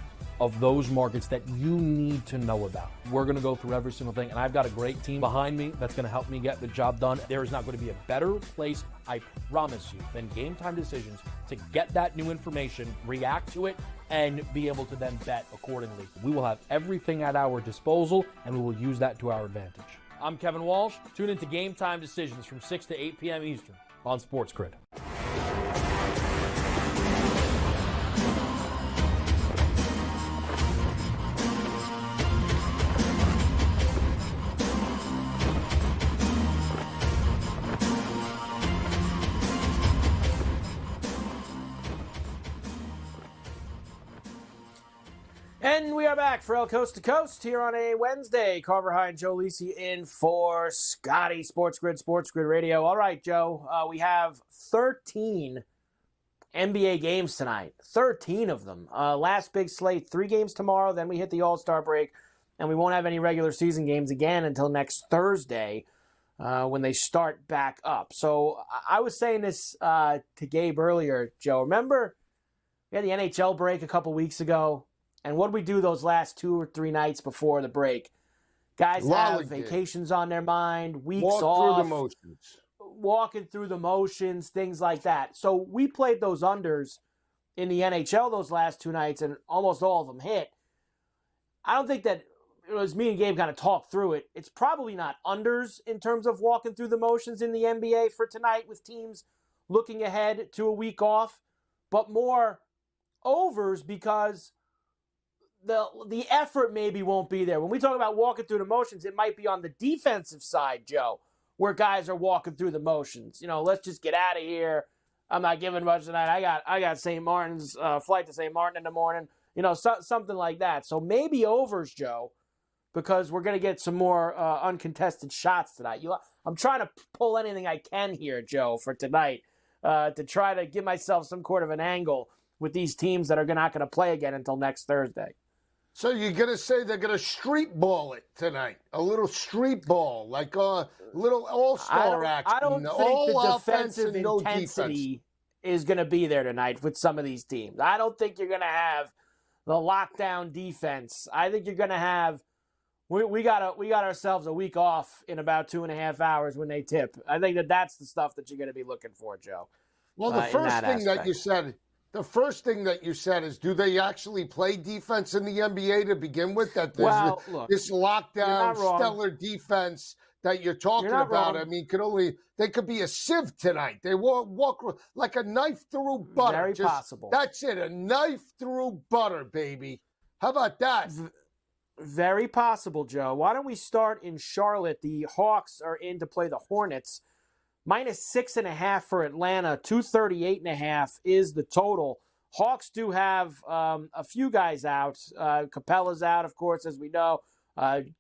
of those markets that you need to know about. We're going to go through every single thing, and I've got a great team behind me that's going to help me get the job done. There is not going to be a better place, I promise you, than Game Time Decisions to get that new information, react to it, and be able to then bet accordingly. We will have everything at our disposal, and we will use that to our advantage. I'm Kevin Walsh. Tune into Game Time Decisions from 6 to 8 p.m. Eastern on SportsGrid. And we are back for El Coast to Coast here on a Wednesday. Carver High and Joe Lisi in for Scotty. SportsGrid Radio. All right, Joe, we have 13 NBA games tonight. 13 of them. Last big slate, 3 games tomorrow. Then we hit the All-Star break, and we won't have any regular season games again until next Thursday when they start back up. So I was saying this to Gabe earlier, Joe. Remember we had the NHL break a couple weeks ago? And what did we do those last 2 or 3 nights before the break? Guys have vacations on their mind, weeks off. Walk through the motions. Walking through the motions, things like that. So we played those unders in the NHL those last 2 nights, and almost all of them hit. I don't think that it was me and Gabe kind of talked through it. It's probably not unders in terms of walking through the motions in the NBA for tonight with teams looking ahead to a week off, but more overs because the effort maybe won't be there. When we talk about walking through the motions, it might be on the defensive side, Joe, where guys are walking through the motions. You know, let's just get out of here. I'm not giving much tonight. I got St. Martin's flight to St. Martin in the morning. You know, something like that. So maybe overs, Joe, because we're going to get some more uncontested shots tonight. I'm trying to pull anything I can here, Joe, for tonight to try to give myself some sort of an angle with these teams that are not going to play again until next Thursday. So you're going to say they're going to street ball it tonight? A little street ball, like a little all-star action. I don't think the defensive intensity is going to be there tonight with some of these teams. I don't think you're going to have the lockdown defense. I think you're going to have we got ourselves a week off in about 2.5 hours when they tip. I think that's the stuff that you're going to be looking for, Joe. Well, the first thing that you said. The first thing that you said is, do they actually play defense in the NBA to begin with? That there's this lockdown, stellar defense that you're talking about. I mean, they could be a sieve tonight. They walk like a knife through butter. Very possible. That's it, a knife through butter, baby. How about that? Very possible, Joe. Why don't we start in Charlotte? The Hawks are in to play the Hornets. -6.5 for Atlanta, 238.5 is the total. Hawks do have a few guys out. Capella's out, of course, as we know.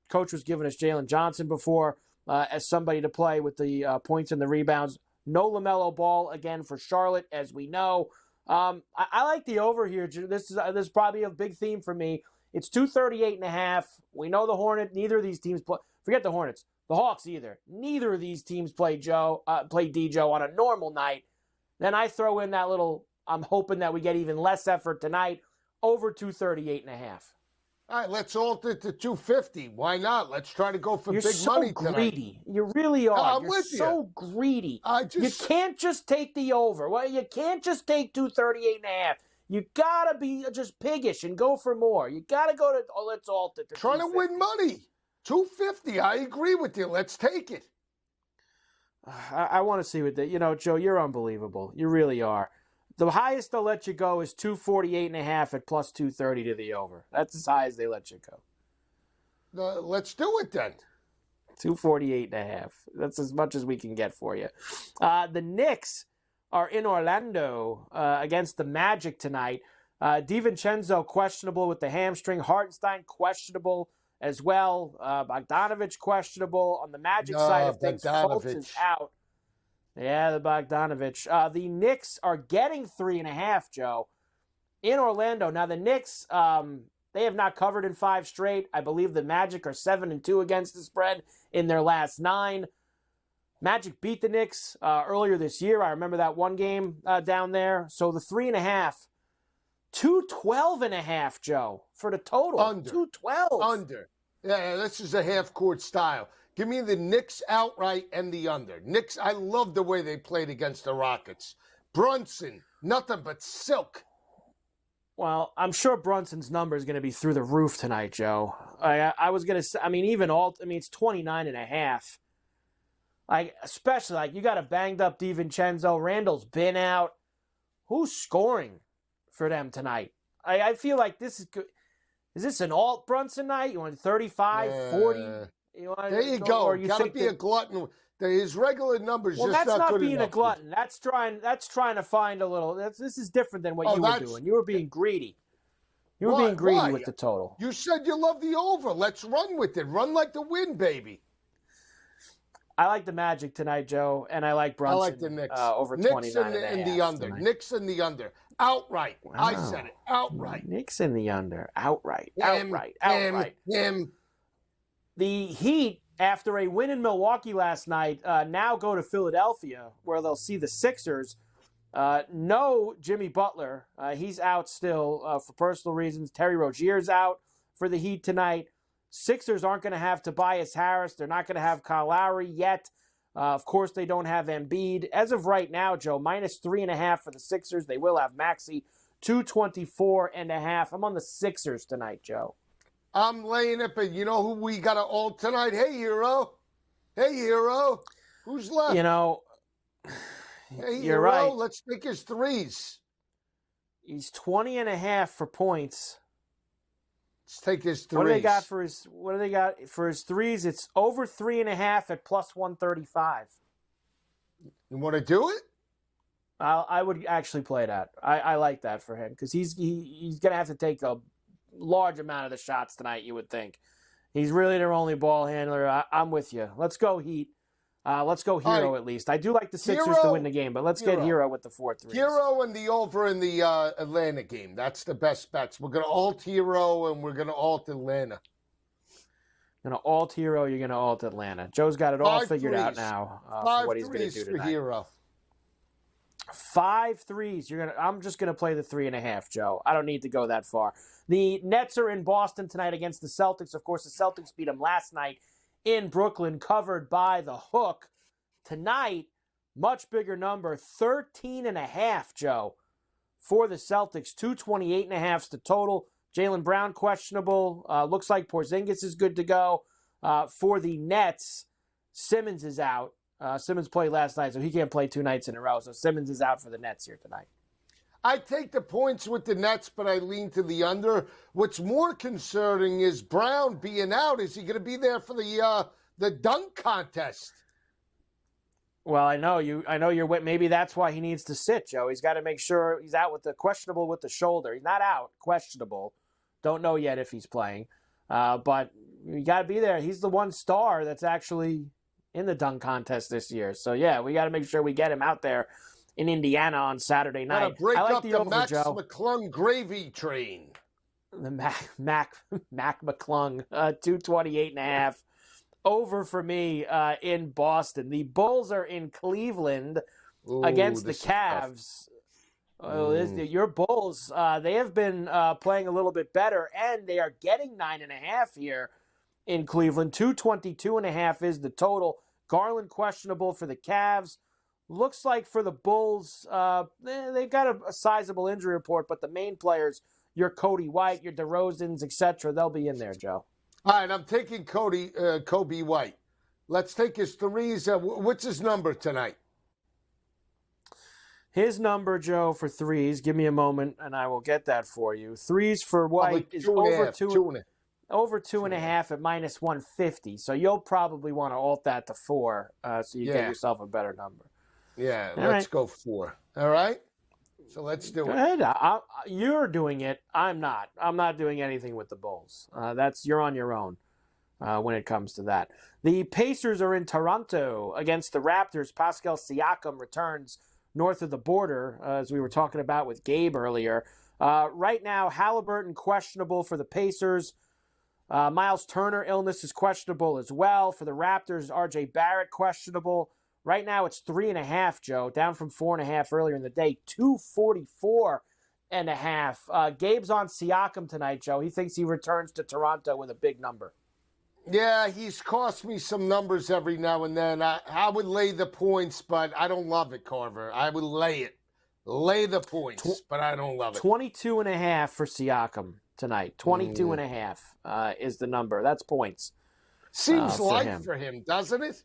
Coach was giving us Jalen Johnson before as somebody to play with the points and the rebounds. No LaMelo Ball again for Charlotte, as we know. I like the over here. This is probably a big theme for me. It's 238.5. We know the Hornets. Neither of these teams play. Forget the Hornets. The Hawks either. Neither of these teams play D-Joe on a normal night. Then I throw in that little, I'm hoping that we get even less effort tonight, over 238.5. All right, let's alter it to 250. Why not? Let's try to go for You're big money tonight. You're so greedy. You really are. No, I'm You're with so greedy. You can't just take the over. Well, you can't just take 238.5. You got to be just piggish and go for more. You got to go to, let's alter it to Trying to win money. 250. I agree with you. Let's take it. I want to see what Joe, you're unbelievable. You really are. The highest they'll let you go is 248.5 at plus 230 to the over. That's as high as they let you go. Let's do it then. 248.5. That's as much as we can get for you. The Knicks are in Orlando against the Magic tonight. DiVincenzo questionable with the hamstring. Hartenstein questionable as well. Bogdanovich questionable. On the Magic side of things, Fultz is out. Yeah, the Bogdanovich. The Knicks are getting 3.5, Joe, in Orlando. Now, the Knicks, they have not covered in 5 straight. I believe the Magic are 7-2 against the spread in their last 9. Magic beat the Knicks earlier this year. I remember that one game down there. So the 3.5, 212.5, Joe, for the total. Under. 212. Under. Yeah, this is a half-court style. Give me the Knicks outright and the under. Knicks, I love the way they played against the Rockets. Brunson, nothing but silk. Well, I'm sure Brunson's number is going to be through the roof tonight, Joe. I was going to say, it's 29.5. Especially, you got a banged-up DiVincenzo. Randall's been out. Who's scoring for them tonight? I feel like this is good. Is this an alt Brunson night? You want 35, 40? There you go. You got to be a glutton. His regular numbers just not good enough. Well, that's not being a glutton. That's trying to find a little. This is different than what you were doing. You were being greedy. You were being greedy with the total. You said you love the over. Let's run with it. Run like the wind, baby. I like the Magic tonight, Joe, and I like Brunson. I like the Knicks. Over Knicks 29 and the under. Tonight. Knicks and the under. Outright. Wow. I said it. Outright. Knicks in the under. Outright. Outright. The Heat, after a win in Milwaukee last night, now go to Philadelphia, where they'll see the Sixers. No Jimmy Butler. He's out still for personal reasons. Terry Rozier's out for the Heat tonight. Sixers aren't going to have Tobias Harris. They're not going to have Kyle Lowry yet. Of course, they don't have Embiid. As of right now, Joe, minus 3.5 for the Sixers. They will have Maxey, 224.5. I'm on the Sixers tonight, Joe. I'm laying it, but you know who we got to alt tonight? Hey, Hero. Who's left? Hey, you're right. Let's take his threes. He's 20.5 for points. Let's take his threes. What do they got for his threes? It's over 3.5 at plus 135. You want to do it? I would actually play that. I like that for him because he's going to have to take a large amount of the shots tonight, you would think. He's really their only ball handler. I'm with you. Let's go Heat. Let's go Hero at least. I do like the Sixers to win the game, but let's get Hero with the 4 threes. Hero and the over in the Atlanta game. That's the best bets. We're going to alt Hero and we're going to alt Atlanta. You're going to alt Hero, you're going to alt Atlanta. Joe's got it all figured out now for what he's going to do tonight. For Hero. 5 threes. I'm just going to play the 3.5, Joe. I don't need to go that far. The Nets are in Boston tonight against the Celtics. Of course, the Celtics beat them last night in Brooklyn, covered by the Hook. Tonight, much bigger number, 13.5, Joe, for the Celtics. 228.5 the total. Jaylen Brown questionable. Looks like Porzingis is good to go. For the Nets, Simmons is out. Simmons played last night, so he can't play 2 nights in a row. So Simmons is out for the Nets here tonight. I take the points with the Nets, but I lean to the under. What's more concerning is Brown being out. Is he going to be there for the dunk contest? Well, I know you're. Maybe that's why he needs to sit, Joe. He's got to make sure he's out with the questionable with the shoulder. He's not out, questionable. Don't know yet if he's playing, but you got to be there. He's the one star that's actually in the dunk contest this year. So yeah, we got to make sure we get him out there in Indiana on Saturday night. Break I like up the the over, Max Joe. McClung gravy train. The Mac McClung, 228.5. Over for me in Boston. The Bulls are in Cleveland against the Cavs. Your Bulls, they have been playing a little bit better, and they are getting 9.5 here in Cleveland. 222.5 is the total. Garland questionable for the Cavs. Looks like for the Bulls, they've got a sizable injury report, but the main players, your Cody White, your DeRozans, etc., they'll be in there, Joe. All right, I'm taking Kobe White. Let's take his threes. What's his number tonight? His number, Joe, for threes, give me a moment, and I will get that for you. Threes for White is over 2.5 at minus 150. So you'll probably want to alt that to 4 so you get yourself a better number. Yeah, let's go 4. All right? So let's do it. Go ahead. You're doing it. I'm not. I'm not doing anything with the Bulls. You're on your own when it comes to that. The Pacers are in Toronto against the Raptors. Pascal Siakam returns north of the border, as we were talking about with Gabe earlier. Right now, Halliburton questionable for the Pacers. Miles Turner illness is questionable as well. For the Raptors, RJ Barrett questionable. Right now it's 3.5, Joe, down from 4.5 earlier in the day. 244.5. Gabe's on Siakam tonight, Joe. He thinks he returns to Toronto with a big number. Yeah, he's cost me some numbers every now and then. I would lay the points, but I don't love it, Carver. I would lay it. Lay the points, but I don't love it. 22.5 for Siakam tonight. 22.5 is the number. That's points. Seems light for him, doesn't it?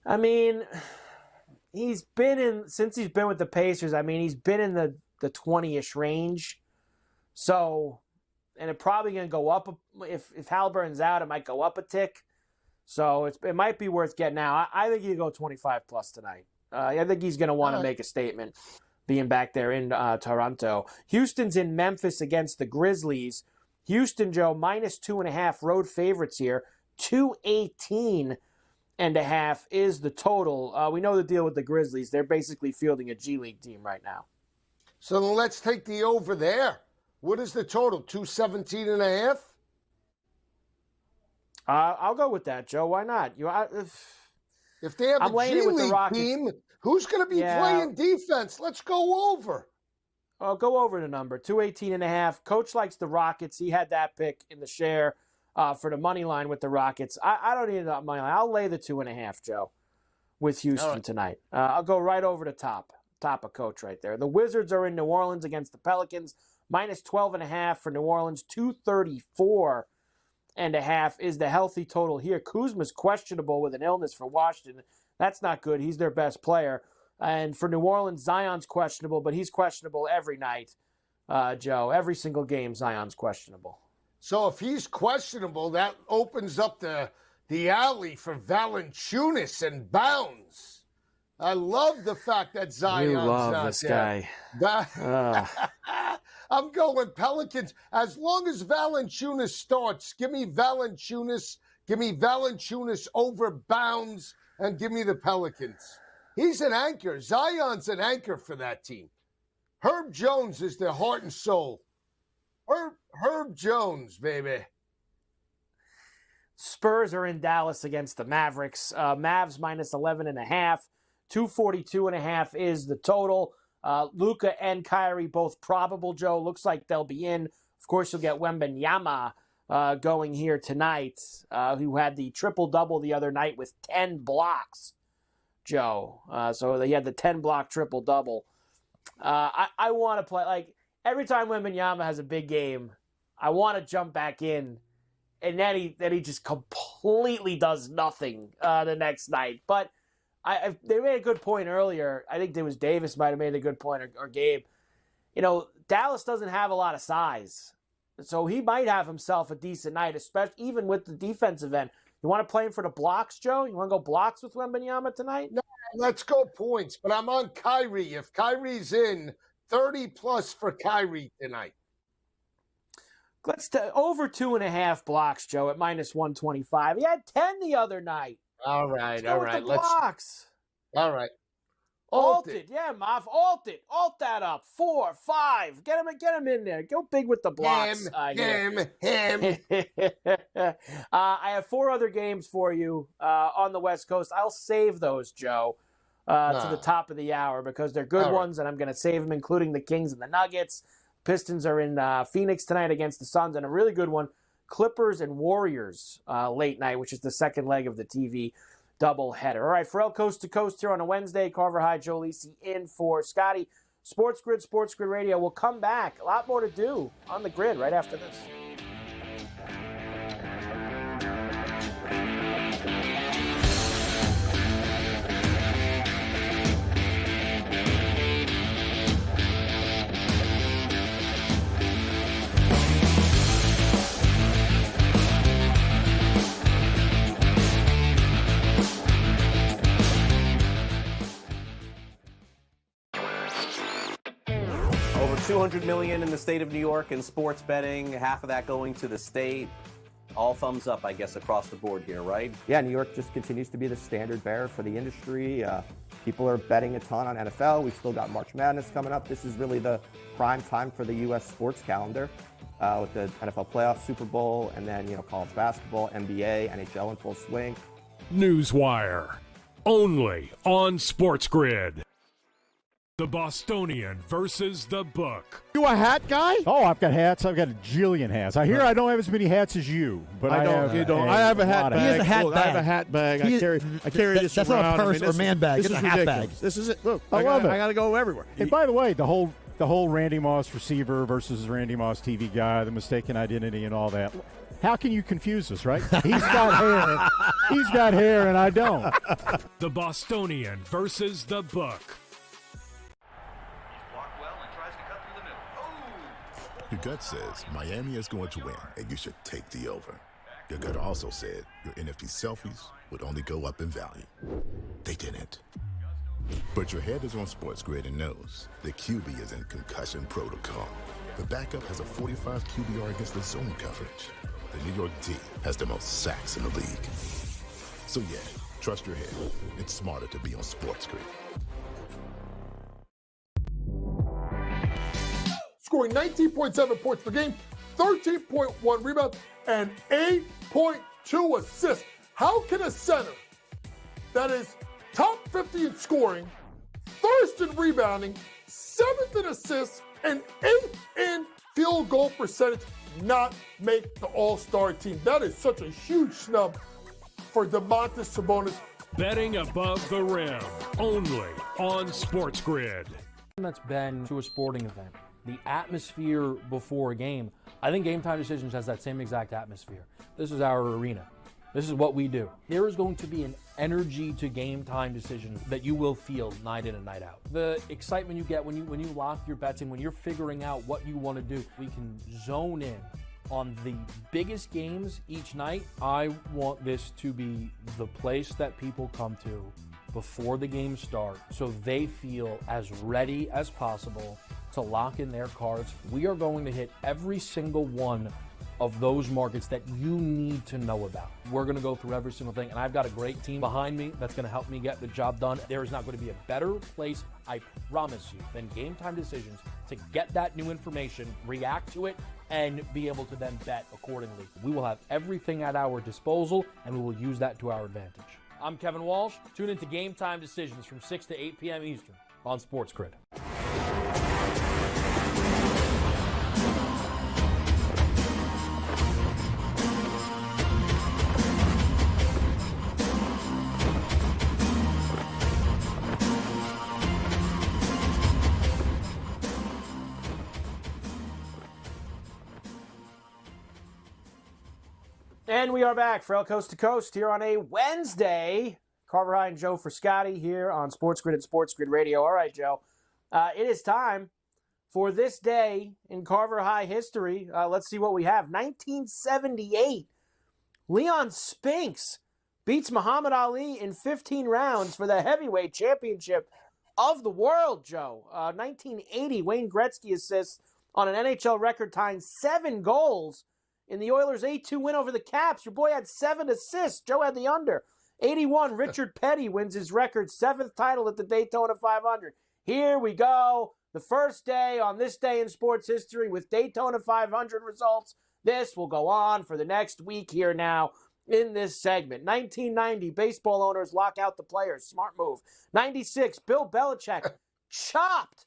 I mean, since he's been with the Pacers, I mean, he's been in the 20-ish range. So, and it probably going to go up. If Halliburton's out, it might go up a tick. So it might be worth getting out. I think he'll go 25 plus tonight. I think he's going to want to make a statement being back there in Toronto. Houston's in Memphis against the Grizzlies. Houston, Joe, minus 2.5 road favorites here. 218.5 is the total. We know the deal with the Grizzlies. They're basically fielding a G League team right now. So then let's take the over there. What is the total? 217.5? I'll go with that, Joe. Why not? If they have a G League team, who's going to be playing defense? Let's go over. I'll go over the number, 218.5. Coach likes the Rockets. He had that pick in the share for the money line with the Rockets. I don't need that money line. I'll lay the 2.5, Joe, with Houston tonight. I'll go right over the top of Coach right there. The Wizards are in New Orleans against the Pelicans. Minus 12.5 for New Orleans. 234.5 is the healthy total here. Kuzma's questionable with an illness for Washington. That's not good. He's their best player. And for New Orleans, Zion's questionable, but he's questionable every night, Joe. Every single game, Zion's questionable. So if he's questionable, that opens up the alley for Valanciunas and Bounds. I love the fact that Zion's not this there. Guy. I'm going Pelicans. As long as Valanciunas starts, give me Valanciunas over Bounds, and give me the Pelicans. He's an anchor. Zion's an anchor for that team. Herb Jones is their heart and soul. Herb Jones, baby. Spurs are in Dallas against the Mavericks. Mavs minus 11.5. 242.5 is the total. Luka and Kyrie both probable, Joe. Looks like they'll be in. Of course, you'll get Wembanyama going here tonight, who had the triple-double the other night with 10 blocks, Joe. So he had the 10-block triple-double. I want to play, like, every time Wembanyama has a big game, I want to jump back in, and then he just completely does nothing the next night. But they made a good point earlier. I think it was Davis might have made a good point, or Gabe. You know, Dallas doesn't have a lot of size. So he might have himself a decent night, especially even with the defensive end. You want to play him for the blocks, Joe? You want to go blocks with Wembanyama tonight? No, let's go points. But I'm on Kyrie. If Kyrie's in, 30+ for Kyrie tonight. Let's over 2.5 blocks, Joe, at minus 125. He had 10 the other night. All right. Blocks. All right. Alt it. Yeah, Mav. Alt it. Alt that up. 4, 5. Get him in there. Go big with the blocks. Him. I have 4 other games for you on the West Coast. I'll save those, Joe, to the top of the hour because they're good ones, and I'm going to save them, including the Kings and the Nuggets. Pistons are in Phoenix tonight against the Suns, and a really good one, Clippers and Warriors late night, which is the second leg of the TV doubleheader. All right, Ferrall Coast to Coast here on a Wednesday. Carver High, Joe Lisi in for Scotty. SportsGrid Radio will come back. A lot more to do on the grid right after this. Over $200 million in the state of New York in sports betting, half of that going to the state. All thumbs up, I guess, across the board here, right? Yeah, New York just continues to be the standard bearer for the industry. People are betting a ton on NFL. We've still got March Madness coming up. This is really the prime time for the U.S. sports calendar with the NFL playoffs, Super Bowl, and then college basketball, NBA, NHL in full swing. Newswire. only on SportsGrid. The Bostonian versus the Book. You a hat guy? Oh, I've got hats. I've got a jillion hats. I hear I don't have as many hats as you, but I don't. You don't. I have a hat bag. He has a hat bag. I have a hat bag. I carry this that's around. not a purse or man bag. This It's is a hat ridiculous. bag. This is it. Look, I love it. I got to go everywhere. And by the way, the whole Randy Moss receiver versus Randy Moss TV guy, the mistaken identity and all that. How can you confuse us, right? He's got hair. He's got hair, and I don't. The Bostonian versus the Book. Your gut says Miami is going to win, and you should take the over. Your gut also said your NFT selfies would only go up in value. They didn't. But your head is on SportsGrid and knows the QB is in concussion protocol. The backup has a 45 QBR against the zone coverage. The New York D has the most sacks in the league. So yeah, trust your head. It's smarter to be on SportsGrid. Scoring 19.7 points per game, 13.1 rebounds, and 8.2 assists. How can a center that is top 50 in scoring, first in rebounding, 7th in assists, and 8th in field goal percentage not make the All-Star team? That is such a huge snub for Domantas Sabonis. Betting above the rim, only on SportsGrid. That's been to a sporting event. The atmosphere before a game, I think Game Time Decisions has that same exact atmosphere. This is our arena. This is what we do. There is going to be an energy to Game Time Decisions that you will feel night in and night out. The excitement you get when you lock your bets in, when you're figuring out what you want to do, we can zone in on the biggest games each night. I want this to be the place that people come to before the games start so they feel as ready as possible to lock in their cards. We are going to hit every single one of those markets that you need to know about. We're going to go through every single thing, and I've got a great team behind me that's going to help me get the job done. There is not going to be a better place, I promise you, than Game Time Decisions to get that new information, react to it, and be able to then bet accordingly. We will have everything at our disposal, and we will use that to our advantage. I'm Kevin Walsh. Tune into Game Time Decisions from 6 to 8 p.m. Eastern on SportsGrid. And we are back, Ferrall Coast to Coast, here on a Wednesday. Carver High and Joe for Scotty here on SportsGrid and SportsGrid Radio. All right, Joe. It is time for this day in Carver High history. Let's see what we have. 1978, Leon Spinks beats Muhammad Ali in 15 rounds for the heavyweight championship of the world, Joe. 1980, Wayne Gretzky assists on an NHL record-tying 7 goals in the Oilers' 8-2 win over the Caps. Your boy had 7 assists. Joe had the under. 81, Richard Petty wins his record 7th title at the Daytona 500. Here we go. The first day on this day in sports history with Daytona 500 results. This will go on for the next week here now in this segment. 1990, baseball owners lock out the players. Smart move. 96, Bill Belichick chopped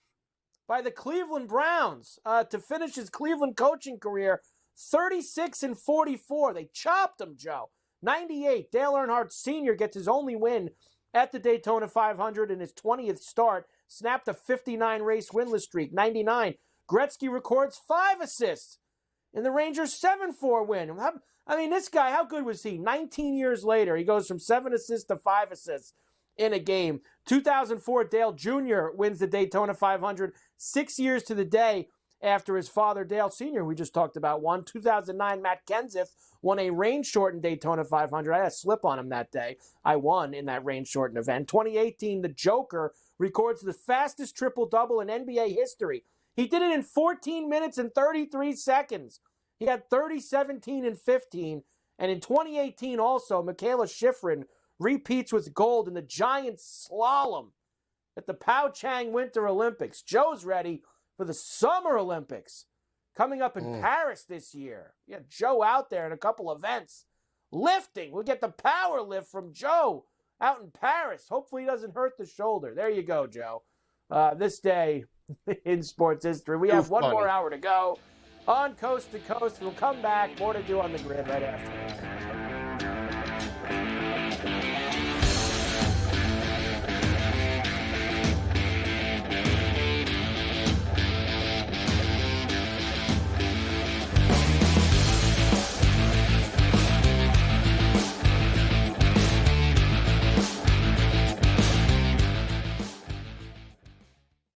by the Cleveland Browns to finish his Cleveland coaching career 36-44. They chopped him, Joe. 98, Dale Earnhardt Sr. gets his only win at the Daytona 500 in his 20th start, snapped a 59-race winless streak. 99, Gretzky records 5 assists in the Rangers' 7-4 win. I mean, this guy, how good was he? 19 years later, he goes from 7 assists to 5 assists in a game. 2004, Dale Jr. wins the Daytona 500, 6 years to the day after his father, Dale Sr., we just talked about, won. 2009, Matt Kenseth won a rain-shortened Daytona 500. I had a slip on him that day. I won in that rain-shortened event. 2018, the Joker records the fastest triple-double in NBA history. He did it in 14 minutes and 33 seconds. He had 30, 17, and 15. And in 2018 also, Michaela Schifrin repeats with gold in the giant slalom at the Pyeongchang Winter Olympics. Joe's ready for the Summer Olympics coming up in Paris this year. You got Joe out there in a couple events. Lifting. We'll get the power lift from Joe out in Paris. Hopefully he doesn't hurt the shoulder. There you go, Joe. This day in sports history. We have one more hour to go on Coast to Coast. We'll come back. More to do on the grid right after.